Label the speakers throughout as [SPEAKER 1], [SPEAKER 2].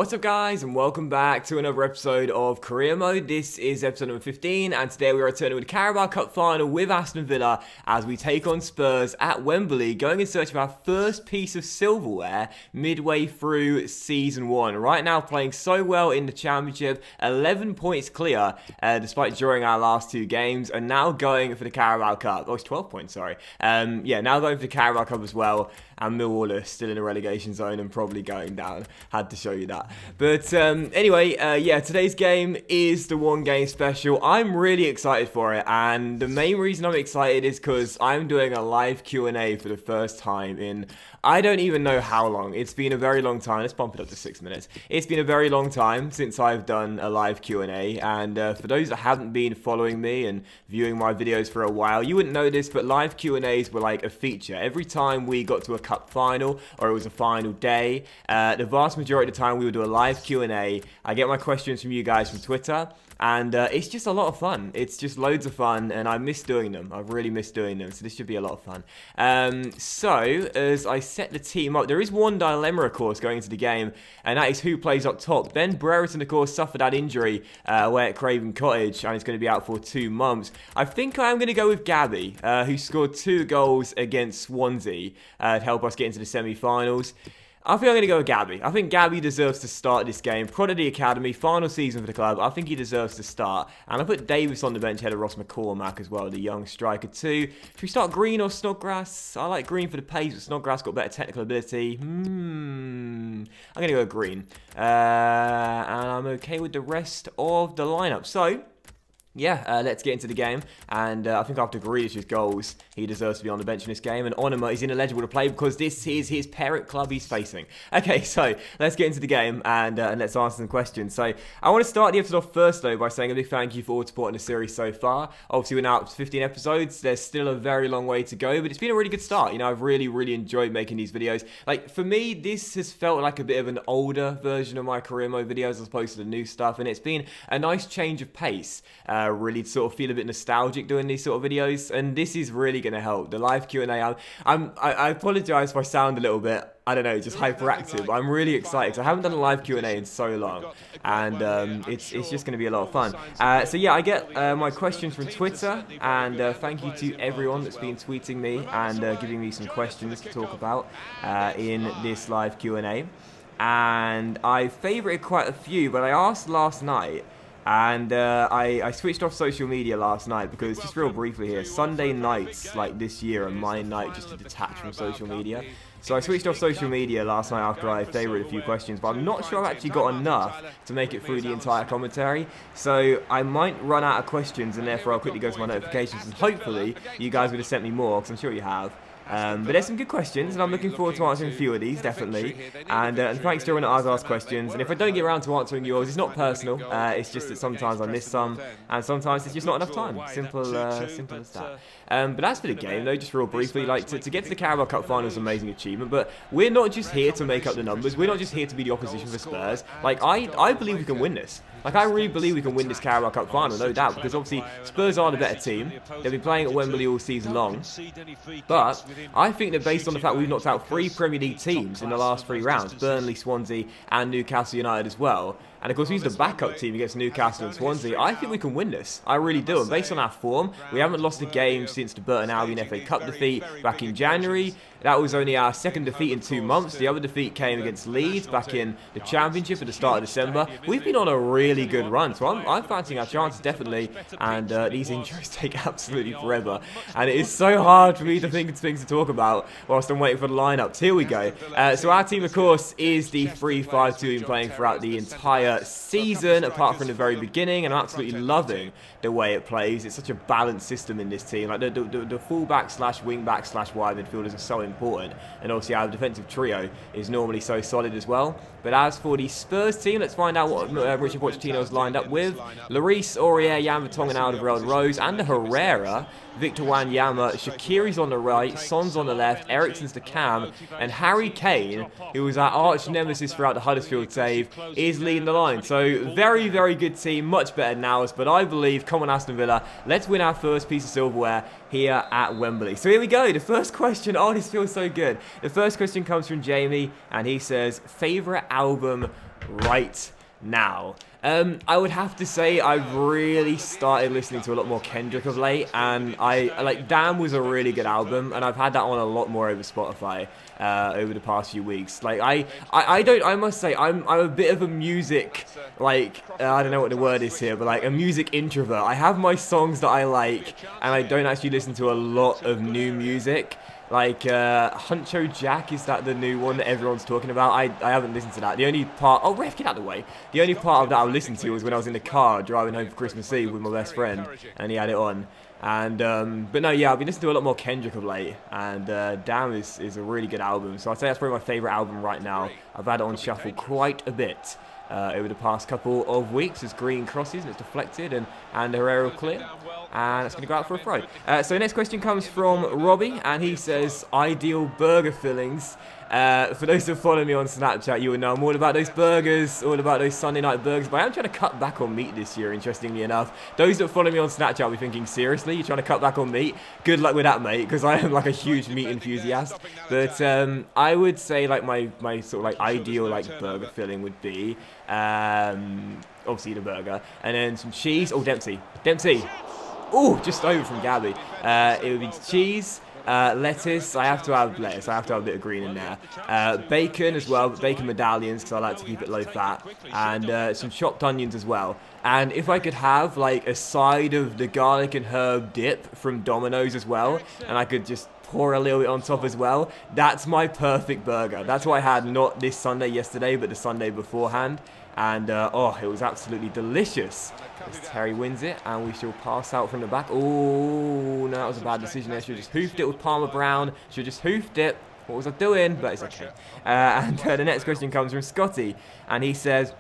[SPEAKER 1] What's up guys, and welcome back to another episode of Career Mode. This is episode number 15, and today we are returning with the Carabao Cup final with Aston Villa as we take on Spurs at Wembley, going in search of our first piece of silverware midway through Season 1. Right now playing so well in the Championship, 11 points clear despite drawing our last two games, and now going for the Carabao Cup. Oh, it's 12 points, sorry. Now going for the Carabao Cup as well, and Millwall are still in the relegation zone and probably going down. Had to show you that. But anyway, today's game is the one game special. I'm really excited for it, and the main reason I'm excited is because I'm doing a live Q&A for the first time in I don't even know how long. It's been a very long time. Let's bump it up to 6 minutes. It's been a very long time since I've done a live Q&A, and for those that haven't been following me and viewing my videos for a while, you wouldn't know this, but live Q&As were like a feature. Every time we got to a cup final, or it was a final day, the vast majority of the time we would do a live Q&A. I get my questions from you guys from Twitter, and it's just a lot of fun. It's just loads of fun, and I miss doing them. I've really missed doing them, so this should be a lot of fun. So, as I set the team up, there is one dilemma, of course, going into the game, and that is who plays up top. Ben Brereton, of course, suffered that injury away at Craven Cottage, and he's going to be out for 2 months. I think I am going to go with Gabby, who scored 2 goals against Swansea to help us get into the semi-finals. I think I'm going to go with Gabby. I think Gabby deserves to start this game. Product of the Academy, final season for the club. I think he deserves to start. And I put Davis on the bench ahead of Ross McCormack as well, the young striker too. Should we start Green or Snodgrass? I like Green for the pace, but Snodgrass got better technical ability. I'm going to go Green. And I'm okay with the rest of the lineup. So, yeah, let's get into the game, and I think after Grealish's goals, he deserves to be on the bench in this game, and Onuma is ineligible to play because this is his parent club he's facing. Okay, so let's get into the game, and let's answer some questions. So I want to start the episode off first, though, by saying a big thank you for all supporting the series so far. Obviously, we're now up to 15 episodes. There's still a very long way to go, but it's been a really good start. You know, I've really enjoyed making these videos. Like, for me, this has felt like a bit of an older version of my career mode videos as opposed to the new stuff, and it's been a nice change of pace. Really sort of feel a bit nostalgic doing these sort of videos, and this is really going to help. The live Q&A, I apologise if I sound a little bit, I don't know, just hyperactive. I'm really excited. I haven't done a live Q&A in so long, and it's just going to be a lot of fun. So yeah, I get my questions from Twitter, and thank you to everyone that's been tweeting me and giving me some questions to talk about in this live Q&A. And I favorited quite a few, but I asked last night, and I switched off social media last night because, just real briefly here, Sunday nights like this year are my night just to detach from social media. So I switched off social media last night after I favoured a few questions, but I'm not sure I've actually got enough to make it through the entire commentary. So I might run out of questions, and therefore I'll quickly go to my notifications, and hopefully you guys would have sent me more, because I'm sure you have. But there's some good questions, and I'm looking forward to answering a few of these, definitely. And thanks to everyone that has asked questions. And if I don't get around to answering yours, it's not personal. It's just that sometimes I miss some, and sometimes it's just not enough time. Simple as that. But as for the game, though, just real briefly, like to get to the Carabao Cup final is an amazing achievement. But we're not just here to make up the numbers. We're not just here to be the opposition for Spurs. Like, I believe we can win this. Like, I really believe we can win this Carabao Cup final, no doubt, because obviously Spurs are the better team. They've been playing at Wembley all season long. But I think that based on the fact we've knocked out 3 Premier League teams in the last 3 rounds, Burnley, Swansea and Newcastle United as well, and of course we used the backup team against Newcastle and Swansea, I think we can win this. I really do. And based on our form, we haven't lost a game since the Burton Albion FA Cup defeat back in January. That was only our 2nd defeat in 2 months. The other defeat came against Leeds back in the Championship at the start of December. We've been on a really good run, so I'm fancying our chances, definitely. And these injuries take absolutely forever. And it is so hard for me to think of things to talk about whilst I'm waiting for the lineups. Here we go. So our team, of course, is the 3-5-2 we've been playing throughout the entire season, apart from the very beginning, and I'm absolutely loving the way it plays. It's such a balanced system in this team. Like the fullback slash wingback slash wide midfielders are so important, and obviously our defensive trio is normally so solid as well. But as for the Spurs team, let's find out what Richard Pochettino's lined up with. Lloris, Aurier, Jan Vertonghen, Alderweireld, Rose, and the Herrera. Victor Wanyama, Shaqiri's on the right, Son's on the left, Eriksen's the cam, and Harry Kane, who was our arch nemesis throughout the Huddersfield save, is leading the line. So very good team, much better than ours, but I believe, come on Aston Villa, let's win our first piece of silverware here at Wembley. So here we go, the first question. Oh, this feels so good. The first question comes from Jamie, and he says, favourite album right now. I would have to say I've really started listening to a lot more Kendrick of late, and I like Damn was a really good album, and I've had that on a lot more over Spotify over the past few weeks. Like I must say I'm a bit of a music like I don't know what the word is here, but like a music introvert. I have my songs that I like, and I don't actually listen to a lot of new music. Like, Huncho Jack, is that the new one that everyone's talking about? I haven't listened to that. The only part... Oh, Ref, get out of the way. The only part of that I listened to was when I was in the car driving home for Christmas Eve with my best friend, and he had it on. And, but no, yeah, I've been listening to a lot more Kendrick of late, and Damn is a really good album. So I'd say that's probably my favourite album right now. I've had it on shuffle quite a bit over the past couple of weeks as green crosses and it's deflected and Herrera clear. And it's going to go out for a throw. So the next question comes from Robbie, and he says, ideal burger fillings. For those who follow me on Snapchat, you will know I'm all about those burgers, all about those Sunday night burgers, but I am trying to cut back on meat this year, interestingly enough. Those that follow me on Snapchat will be thinking, seriously, you're trying to cut back on meat? Good luck with that, mate, because I am like a huge meat enthusiast. But I would say like my sort of like ideal like burger filling would be, obviously the burger, and then some cheese. Oh, Dempsey. Oh, just over from Gabby. It would be cheese, lettuce. I have to have lettuce. I have to have a bit of green in there. Bacon as well, bacon medallions because I like to keep it low fat, and some chopped onions as well. And if I could have like a side of the garlic and herb dip from Domino's as well, and I could just pour a little bit on top as well, that's my perfect burger. That's what I had not this Sunday yesterday, but the Sunday beforehand. And, oh, it was absolutely delicious. As Terry wins it, and we shall pass out from the back. Oh, no, that was a bad decision there. Should have just hoofed it with Palmer Brown. Should have just hoofed it. What was I doing? But it's okay. And the next question comes from Scotty, and he says...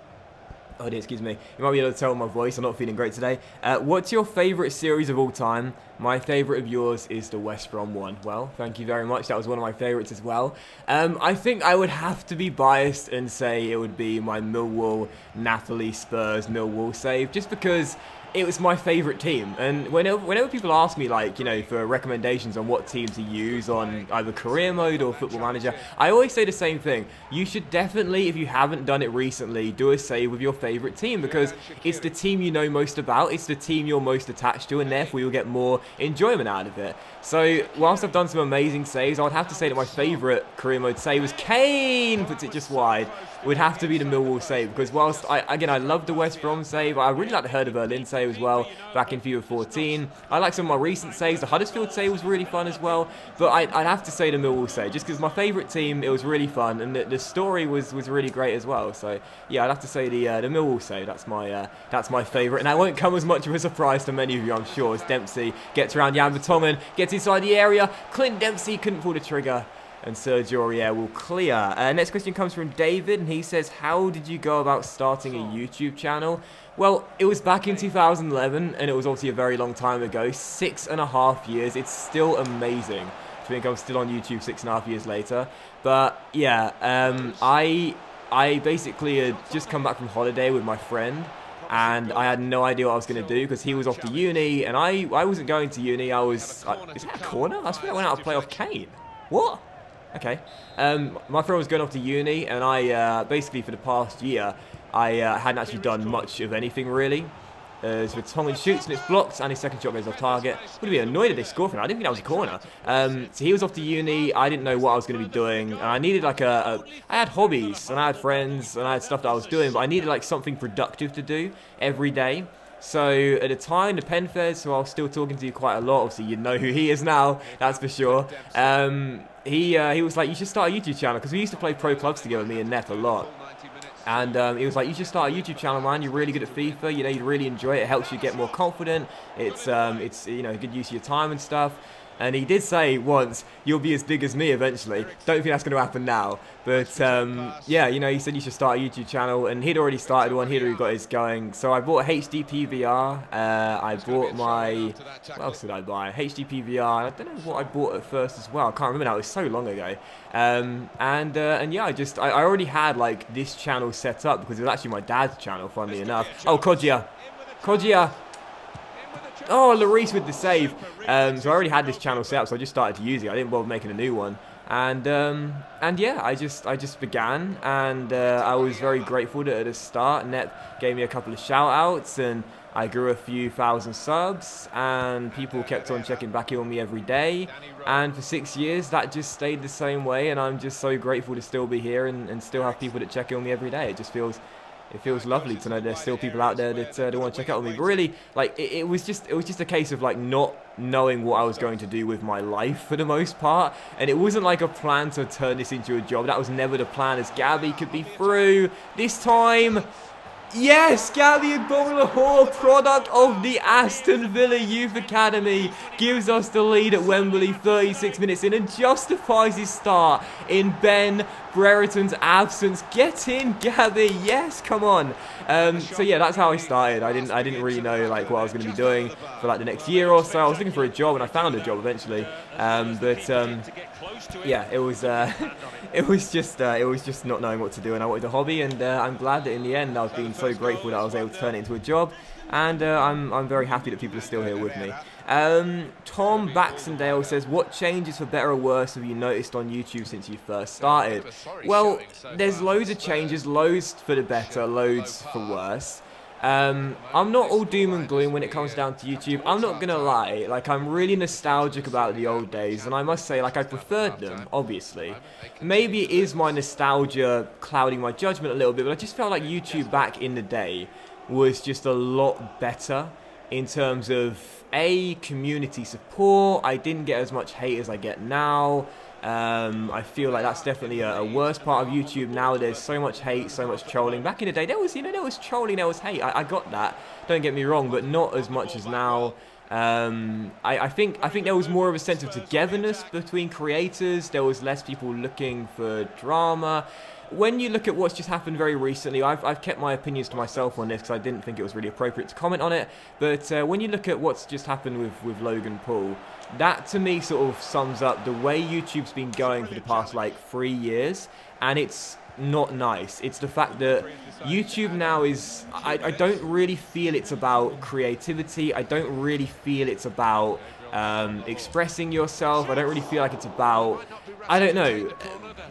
[SPEAKER 1] Oh dear, excuse me. You might be able to tell my voice, I'm not feeling great today. What's your favourite series of all time? My favourite of yours is the West Brom one. Well, thank you very much. That was one of my favourites as well. I think I would have to be biased and say it would be my Millwall, Napoli, Spurs, Millwall save, just because it was my favourite team. And whenever people ask me, like, you know, for recommendations on what team to use on either career mode or football manager, I always say the same thing. You should definitely, if you haven't done it recently, do a save with your favourite team, because it's the team you know most about, it's the team you're most attached to, and therefore you'll get more enjoyment out of it. So whilst I've done some amazing saves, I would have to say that my favourite career mode save was Kane, puts it just wide. Would have to be the Millwall save, because whilst I love the West Brom save, I really like the Hertha Berlin save as well back in FIFA 14. I like some of my recent saves. The Huddersfield save was really fun as well, but I'd have to say the Millwall save, just because my favourite team, it was really fun, and the story was really great as well. So yeah, I'd have to say the Millwall save. That's my favourite, and that won't come as much of a surprise to many of you, I'm sure, as Dempsey gets around Jan Vertonghen, gets inside the area. Clint Dempsey couldn't pull the trigger, and Sergio Aurier will clear. Next question comes from David, and he says, how did you go about starting a YouTube channel? Well, it was back in 2011, and it was obviously a very long time ago, 6.5 years. It's still amazing to think I'm still on YouTube 6.5 years later. But yeah, I basically had just come back from holiday with my friend, and I had no idea what I was going to do because he was off to uni, and I wasn't going to uni. is that a corner? I swear I went out to play off Kane. What? Okay. My friend was going off to uni, and I basically for the past year I hadn't actually done much of anything really. As Vertonghen shoots and it's blocked, and his second shot goes off target. Would have been annoyed if they scored from it. I didn't think that was a corner. So he was off to uni. I didn't know what I was going to be doing, and I needed like I had hobbies and I had friends and I had stuff that I was doing, but I needed like something productive to do every day. So at the time, the Penfez, who I was still talking to quite a lot, obviously you know who he is now, that's for sure. He was like, you should start a YouTube channel, because we used to play pro clubs together, me and Neff, a lot. And he was like, you should start a YouTube channel, man. You're really good at FIFA. You know, you'd really enjoy it. It helps you get more confident. It's you know, good use of your time and stuff. And he did say once, you'll be as big as me eventually. Don't think that's going to happen now. But yeah, you know, he said you should start a YouTube channel, and he'd already started one. He'd already got his going. So I bought a HD PVR. I bought my, what else did I buy? HD PVR. I don't know what I bought at first as well. I can't remember now. It was so long ago. And yeah, I already had like this channel set up because it was actually my dad's channel, funnily enough. Oh, Kodjia. Oh, Lloris with the save. So I already had this channel set up, so I just started to use it. I didn't bother making a new one. And yeah, I just began, and I was very grateful that at the start Nep gave me a couple of shout outs, and I grew a few thousand subs, and people kept on checking back in on me every day. And for 6 years, that just stayed the same way, and I'm just so grateful to still be here and still have people that check in on me every day. It feels lovely to know there's still people out there that want to check out on me. But really, like it was just a case of like not knowing what I was going to do with my life for the most part, and it wasn't like a plan to turn this into a job. That was never the plan. As Gabby could be through this time. Yes, Gabby Agbomolohor, product of the Aston Villa Youth Academy, gives us the lead at Wembley 36 minutes in and justifies his start in Ben Brereton's absence. Get in, Gabby. Yes, come on. So yeah, that's how I started. I didn't really know like what I was going to be doing for like the next year or so. I was looking for a job, and I found a job eventually. Yeah, it was just not knowing what to do, and I wanted a hobby, and I'm glad that in the end I've been so grateful that I was able to turn it into a job, and I'm very happy that people are still here with me. Tom Baxendale says, what changes for better or worse have you noticed on YouTube since you first started? Well, there's loads of changes, loads for the better, loads for worse. I'm not all doom and gloom when it comes down to YouTube. I'm not gonna lie, like I'm really nostalgic about the old days, and I must say like I preferred them, obviously. Maybe it is my nostalgia clouding my judgment a little bit, but I just felt like YouTube back in the day was just a lot better in terms of community support. I didn't get as much hate as I get now. I feel like that's definitely a worse part of YouTube now. There's so much hate, so much trolling. Back in the day, there was trolling, there was hate. I got that. Don't get me wrong, but not as much as now. I think there was more of a sense of togetherness between creators. There was less people looking for drama. When you look at what's just happened very recently, I've kept my opinions to myself on this because I didn't think it was really appropriate to comment on it. But when you look at what's just happened with Logan Paul, that to me sort of sums up the way YouTube's been going for the past like 3 years, and it's not nice. It's the fact that YouTube now is, I don't really feel it's about creativity. I don't really feel it's about expressing yourself. I don't really feel like it's about, I don't know,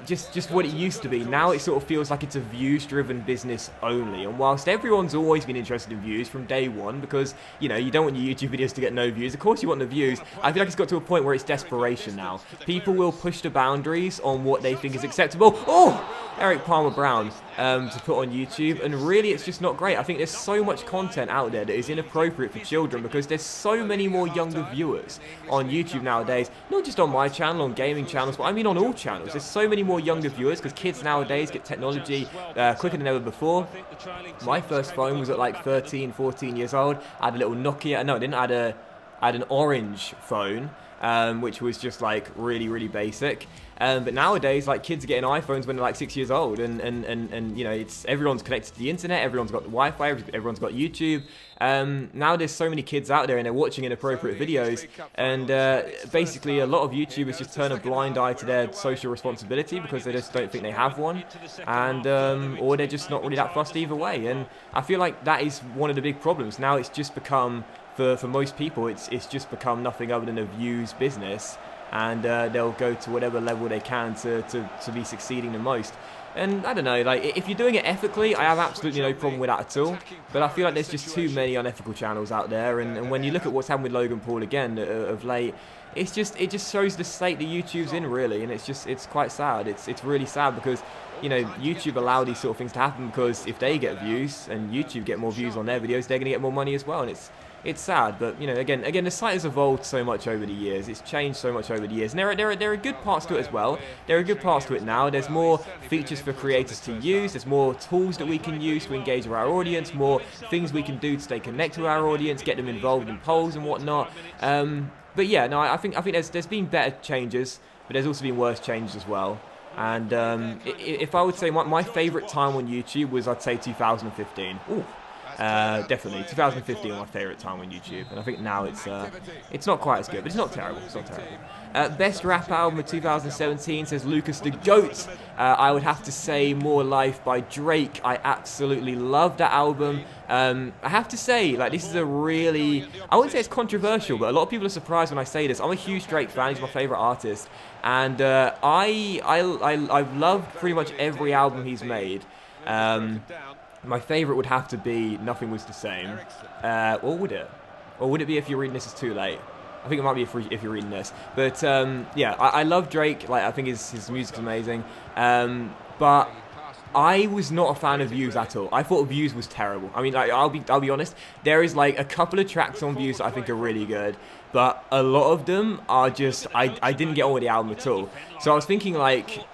[SPEAKER 1] just what it used to be. Now it sort of feels like it's a views-driven business only. And whilst everyone's always been interested in views from day one, because, you know, you don't want your YouTube videos to get no views. Of course you want the views. I feel like it's got to a point where it's desperation now. People will push the boundaries on what they think is acceptable. Oh! Eric Palmer Brown to put on YouTube, and really it's just not great. I think there's so much content out there that is inappropriate for children because there's so many more younger viewers on YouTube nowadays, not just on my channel, on gaming channels, but I mean on all channels. There's so many more younger viewers because kids nowadays get technology quicker than ever before. My first phone was at like 13, 14 years old. I had a little Nokia, no I didn't, I had an orange phone, which was just like really basic. But nowadays, like kids are getting iPhones when they're like 6 years old, and you know, everyone's connected to the internet, everyone's got Wi-Fi, everyone's got YouTube. Now there's so many kids out there and they're watching inappropriate videos, and basically a lot of YouTubers just turn a blind eye to their social responsibility because they just don't think they have one, and or they're just not really that fussed either way. And I feel like that is one of the big problems. Now it's just become, for most people, it's just become nothing other than a views business. And they'll go to whatever level they can to be succeeding the most. And I don't know, like if you're doing it ethically, I have absolutely no problem with that at all. But I feel like there's just too many unethical channels out there. And when you look at what's happened with Logan Paul again of late, it just shows the state that YouTube's in, really. And it's quite sad. It's really sad because, you know, YouTube allow these sort of things to happen because if they get views and YouTube get more views on their videos, they're going to get more money as well. And it's sad, but you know, again, the site has evolved so much over the years. It's changed so much over the years, and there are good parts to it as well. There are good parts to it now. There's more features for creators to use. There's more tools that we can use to engage with our audience. More things we can do to stay connected with our audience, get them involved in polls and whatnot. But yeah, no, I think there's been better changes, but there's also been worse changes as well. And if I would say my favourite time on YouTube was, I'd say 2015. Ooh. Definitely 2015 was my favourite time on YouTube, and I think now it's not quite as good, but it's not terrible. It's not terrible. Best rap album of 2017 says Lucas the Goat. I would have to say More Life by Drake. I absolutely love that album. I have to say, like, this is a really, I wouldn't say it's controversial, but a lot of people are surprised when I say this. I'm a huge Drake fan. He's my favourite artist, and I've loved pretty much every album he's made. My favourite would have to be Nothing Was the Same. Or would it? Or would it be If You're Reading This Is Too Late? I think it might be if you're reading this. But yeah, I love Drake. Like, I think his music's amazing. But I was not a fan of Views at all. I thought Views was terrible. I mean, like, I'll be honest. There is like a couple of tracks on Views that I think are really good, but a lot of them are just I didn't get on with the album at all. So I was thinking like,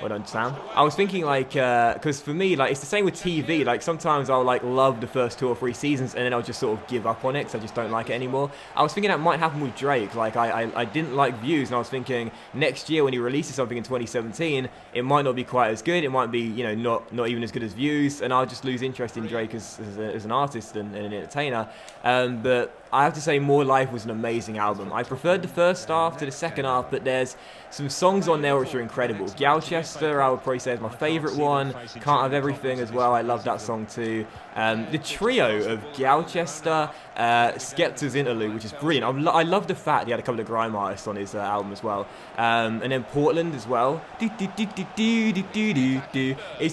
[SPEAKER 1] well done, Sam. I was thinking like, because for me, like, it's the same with TV. Like, sometimes I'll like love the first 2 or 3 seasons, and then I'll just sort of give up on it because I just don't like it anymore. I was thinking that might happen with Drake. Like, I didn't like Views, and I was thinking next year when he releases something in 2017, it might not be quite as good. It might be, you know, not even as good as Views, and I'll just lose interest in Drake as an artist and an entertainer. But I have to say More Life was an amazing album. I preferred the first half to the second half, but there's some songs on there which are incredible. Gloucester, I would probably say, is my favourite one. Can't Have Everything as well, I love that song too. The trio of Gloucester, Skepta's Interlude, which is brilliant. I love the fact he had a couple of grime artists on his album as well. And then Portland as well. It's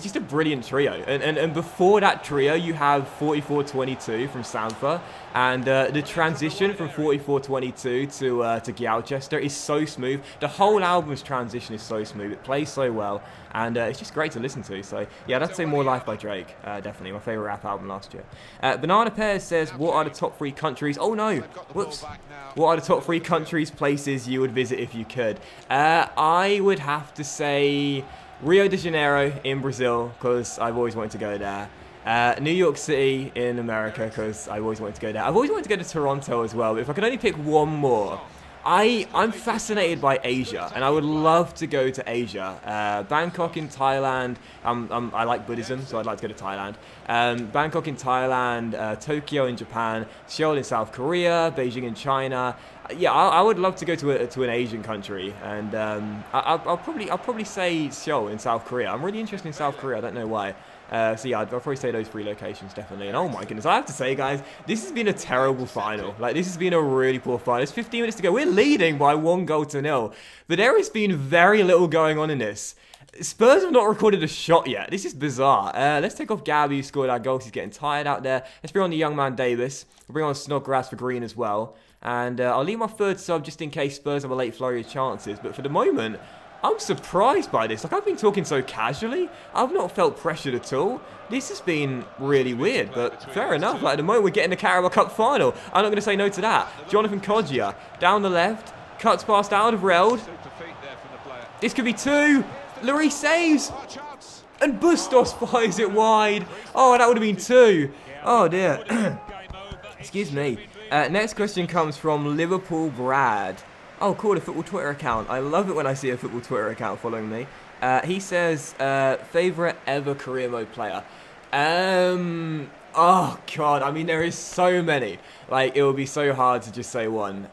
[SPEAKER 1] just a brilliant trio. And before that trio, you have 4422 from Sampha. And the transition from 4422 to Gloucester is so smooth. The whole album's transition is so smooth. It plays so well. And it's just great to listen to. So, yeah, I'd have to say More Life by Drake. Definitely my favourite rap album last year. Banana Pears says, what are the top 3 countries? Oh, no. Whoops. What are the top 3 countries, places you would visit if you could? I would have to say Rio de Janeiro in Brazil, because I've always wanted to go there. New York City in America, because I always wanted to go there. I've always wanted to go to Toronto as well, but if I could only pick one more, I'm fascinated by Asia, and I would love to go to Asia. Bangkok in Thailand. I like Buddhism, so I'd like to go to Thailand. Bangkok in Thailand, Tokyo in Japan, Seoul in South Korea, Beijing in China. Yeah, I would love to go to an Asian country, and I'll probably say Seoul in South Korea. I'm really interested in South Korea. I don't know why. So yeah, I'll probably say those 3 locations, definitely. And oh my goodness, I have to say, guys, this has been a terrible final. Like, this has been a really poor final. It's 15 minutes to go. We're leading by 1-0. But there has been very little going on in this. Spurs have not recorded a shot yet. This is bizarre. Let's take off Gabby, who scored our goal. He's getting tired out there. Let's bring on the young man Davis. We'll bring on Snodgrass for Green as well. And I'll leave my 3rd sub just in case Spurs have a late flurry of chances. But for the moment, I'm surprised by this. Like, I've been talking so casually. I've not felt pressured at all. This has been really weird, but fair enough. Like, at the moment, we're getting the Carabao Cup final. I'm not going to say no to that. Jonathan Kodjia, down the left, cuts past Alderweireld. This could be 2. Lloris saves. And Bustos fires it wide. Oh, that would have been 2. Oh, dear. Excuse me. Next question comes from Liverpool Brad. Oh, cool, a football Twitter account. I love it when I see a football Twitter account following me. He says, favourite ever career mode player. Oh, God, I mean, there is so many. Like, it would be so hard to just say one.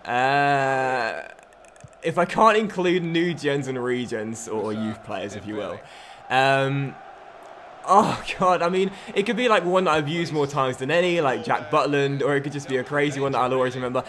[SPEAKER 1] If I can't include new gens and regens, or youth players, if you will. Oh, God, I mean, it could be like one that I've used more times than any, like Jack Butland, or it could just be a crazy one that I'll always remember.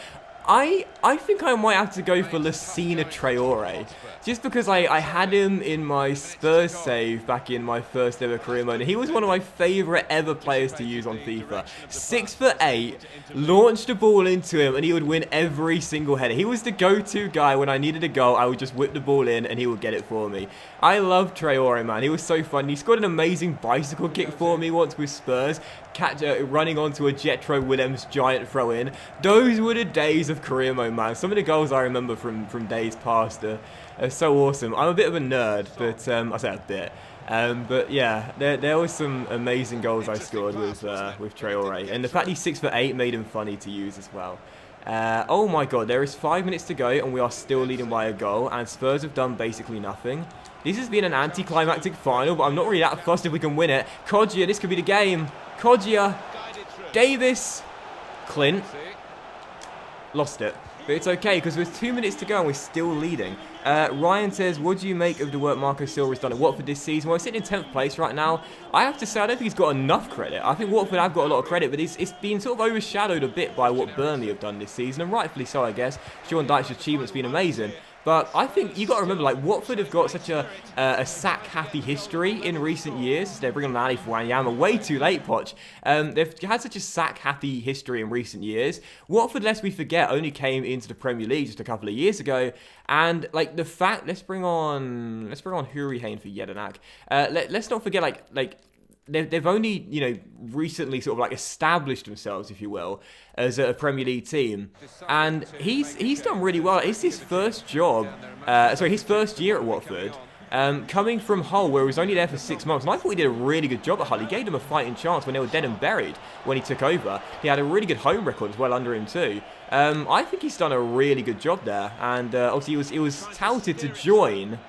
[SPEAKER 1] I think I might have to go for Lucina Traore, just because I had him in my Spurs save back in my first ever career mode. He was one of my favourite ever players to use on FIFA. 6'8", launched the ball into him and he would win every single header. He was the go-to guy when I needed a goal. I would just whip the ball in and he would get it for me. I love Traore, man. He was so fun. He scored an amazing bicycle kick for me once with Spurs. Running onto a Jetro Willems giant throw-in. Those were the days of career mode, man. Some of the goals I remember from days past are so awesome. I'm a bit of a nerd, but I say a bit. But yeah, there was some amazing goals I scored with Traore, and the fact he's 6'8" made him funny to use as well. Oh my God, there is 5 minutes to go, and we are still leading by a goal, and Spurs have done basically nothing. This has been an anticlimactic final, but I'm not really that fussed if we can win it. Kodjia, this could be the game. Kodjia. Davis. Clint. Lost it. But it's okay, because there's 2 minutes to go and we're still leading. Ryan says, what do you make of the work Marco Silva has done at Watford this season? Well, he's sitting in 10th place right now. I have to say, I don't think he's got enough credit. I think Watford have got a lot of credit, but it's been sort of overshadowed a bit by what Burnley have done this season, and rightfully so, I guess. Sean Dyche's achievement's been amazing. But I think you got to remember, like, Watford have got such a sack-happy history in recent years. They're bringing on Ali for Wanyama way too late, Poch. They've had such a sack-happy history in recent years. Watford, lest we forget, only came into the Premier League just a couple of years ago. And, like, the fact... Let's bring on Huri Hain for Jedinak. Let's not forget, like they've only, you know, recently sort of like established themselves, if you will, as a Premier League team, and he's done really well. It's his first job, his first year at Watford, coming from Hull, where he was only there for 6 months, and I thought he did a really good job at Hull. He gave them a fighting chance when they were dead and buried when he took over. He had a really good home record as well under him too. I think he's done a really good job there, and obviously he was touted to join.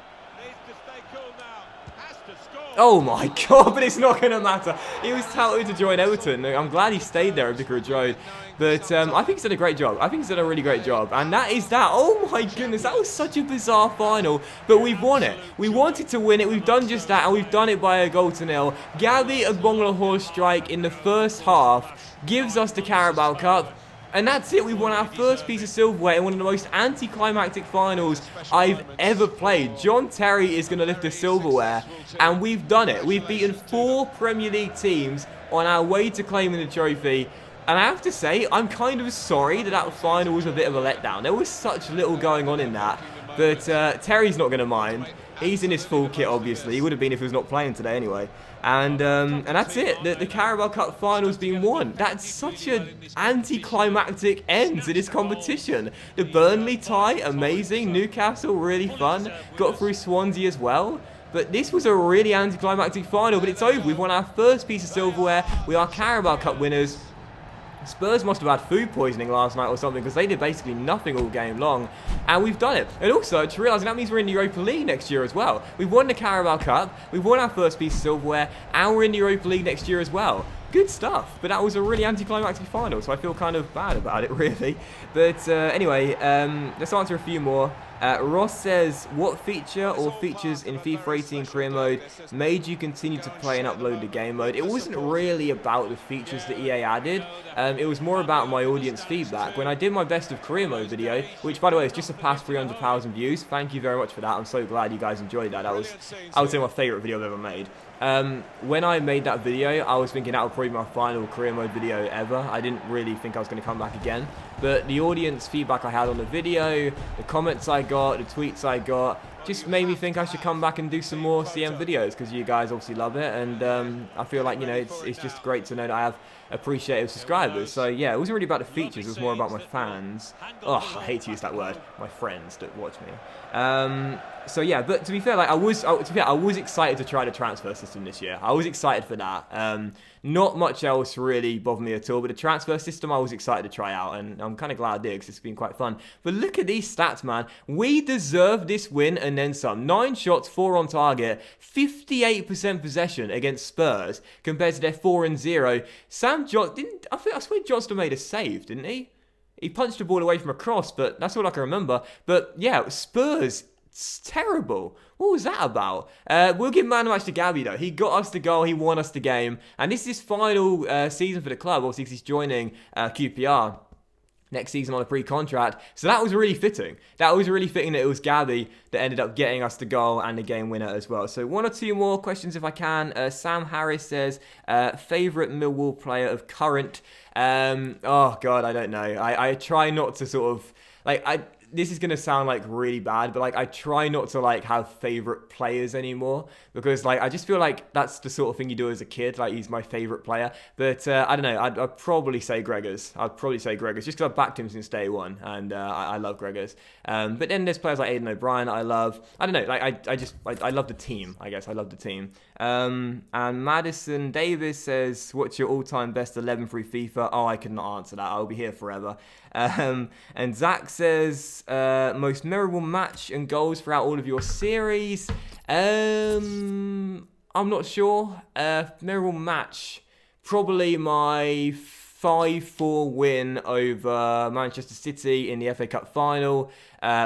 [SPEAKER 1] Oh my god, but it's not going to matter. He was touted to join Everton. I'm glad he stayed there at Vicar of Road. But I think he's done a great job. I think he's done a really great job. And that is that. Oh my goodness, that was such a bizarre final. But we've won it. We wanted to win it. We've done just that. And we've done it by a goal to nil. Gabby Agbonlahor strike in the first half gives us the Carabao Cup. And that's it, we won our first piece of silverware in one of the most anticlimactic finals I've ever played. John Terry is going to lift the silverware, and we've done it. We've beaten 4 Premier League teams on our way to claiming the trophy. And I have to say, I'm kind of sorry that final was a bit of a letdown. There was such little going on in that. But Terry's not going to mind. He's in his full kit, obviously. He would have been if he was not playing today anyway. And that's it. The Carabao Cup final's been won. That's such an anticlimactic end to this competition. The Burnley tie, amazing. Newcastle, really fun. Got through Swansea as well. But this was a really anticlimactic final. But it's over. We've won our first piece of silverware. We are Carabao Cup winners. Spurs must have had food poisoning last night or something, because they did basically nothing all game long, and we've done it. And also, to realise that means we're in the Europa League next year as well. We've won the Carabao Cup, we've won our first piece of silverware, and we're in the Europa League next year as well. Good stuff, but that was a really anticlimactic final, so I feel kind of bad about it, really. But anyway, let's answer a few more. Ross says, what feature or features in FIFA 18 career mode made you continue to play and upload the game mode? It wasn't really about the features that EA added. It was more about my audience feedback. When I did my best of career mode video, which by the way has just surpassed 300,000 views, thank you very much for that. I'm so glad you guys enjoyed that. That was, I would say, my favourite video I've ever made. When I made that video, I was thinking that would probably be my final career mode video ever. I didn't really think I was going to come back again. But the audience feedback I had on the video, the comments I got, the tweets I got, just made me think I should come back and do some more CM videos, because you guys obviously love it, and I feel like, you know, it's just great to know that I have appreciative subscribers. So yeah, it wasn't really about the features, it was more about my fans. Oh, I hate to use that word. My friends that watch me. So yeah, but to be fair, like I was excited to try the transfer system this year. I was excited for that. Not much else really bothered me at all, but the transfer system I was excited to try out, and I'm kind of glad I did, because it's been quite fun. But look at these stats, man. We deserve this win and then some. 9 shots, 4 on target, 58% possession against Spurs compared to their 4-0. Sam Johnston, I swear Johnston made a save, didn't he? He punched the ball away from a cross, but that's all I can remember. But yeah, Spurs, it's terrible. What was that about? We'll give man of the match to Gabby, though. He got us the goal. He won us the game. And this is his final season for the club. Obviously, he's joining QPR next season on a pre-contract. So that was really fitting. That was really fitting that it was Gabby that ended up getting us the goal and the game winner as well. So 1 or 2 more questions if I can. Sam Harris says, favourite Millwall player of current? Oh, God, I don't know. I try not to sort of... This is going to sound like really bad, but like I try not to like have favorite players anymore, because like I just feel like that's the sort of thing you do as a kid. Like he's my favorite player, but I don't know. I'd probably say Gregors. Just because I've backed him since day one, and I love Gregors. But then there's players like Aidan O'Brien that I love. I don't know. Like I love the team. I guess I love the team. And Madison Davis says, "What's your all-time best 11 through FIFA?" Oh, I could not answer that. I'll be here forever. And Zach says, most memorable match and goals throughout all of your series. I'm not sure. Memorable match, probably my 5-4 win over Manchester City in the FA Cup final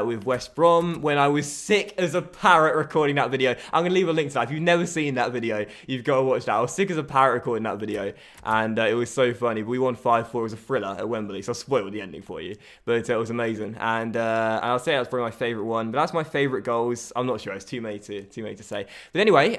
[SPEAKER 1] with West Brom when I was sick as a parrot recording that video. I'm going to leave a link to that. If you've never seen that video, you've got to watch that. I was sick as a parrot recording that video, and it was so funny. We won 5-4. It was a thriller at Wembley, so I spoiled the ending for you. But it was amazing, and I'll say that's probably my favourite one. But that's my favourite goals. I'm not sure. It's too many to say. But anyway,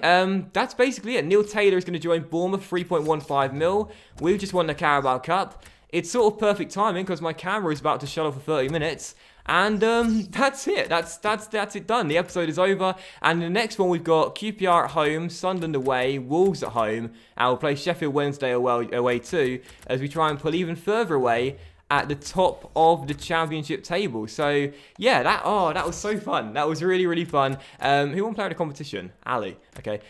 [SPEAKER 1] that's basically it. Neil Taylor is going to join Bournemouth, 3.15 mil. We've just won the Carabao Cup. It's sort of perfect timing because my camera is about to shut off for 30 minutes. And that's it. That's it done. The episode is over. And the next one we've got QPR at home, Sunderland away, Wolves at home, and we'll play Sheffield Wednesday away too, as we try and pull even further away at the top of the championship table. So yeah, that was so fun. That was really, really fun. Who won player of the competition? Ali. Okay.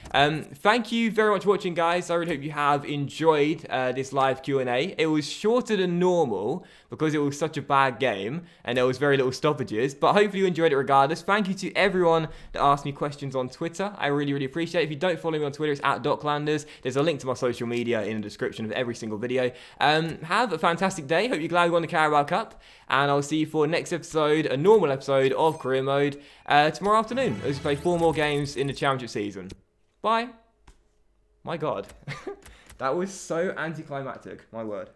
[SPEAKER 1] Thank you very much for watching, guys. I really hope you have enjoyed this live Q&A. It was shorter than normal because it was such a bad game and there was very little stoppages, but hopefully you enjoyed it regardless. Thank you to everyone that asked me questions on Twitter. I really, really appreciate it. If you don't follow me on Twitter, it's @Doclanders. There's a link to my social media in the description of every single video. Have a fantastic day. Hope you're glad we won the Carabao Cup, and I'll see you for next episode, a normal episode of Career Mode, tomorrow afternoon as we play 4 more games in the championship season. Bye. My God. That was so anticlimactic, my word.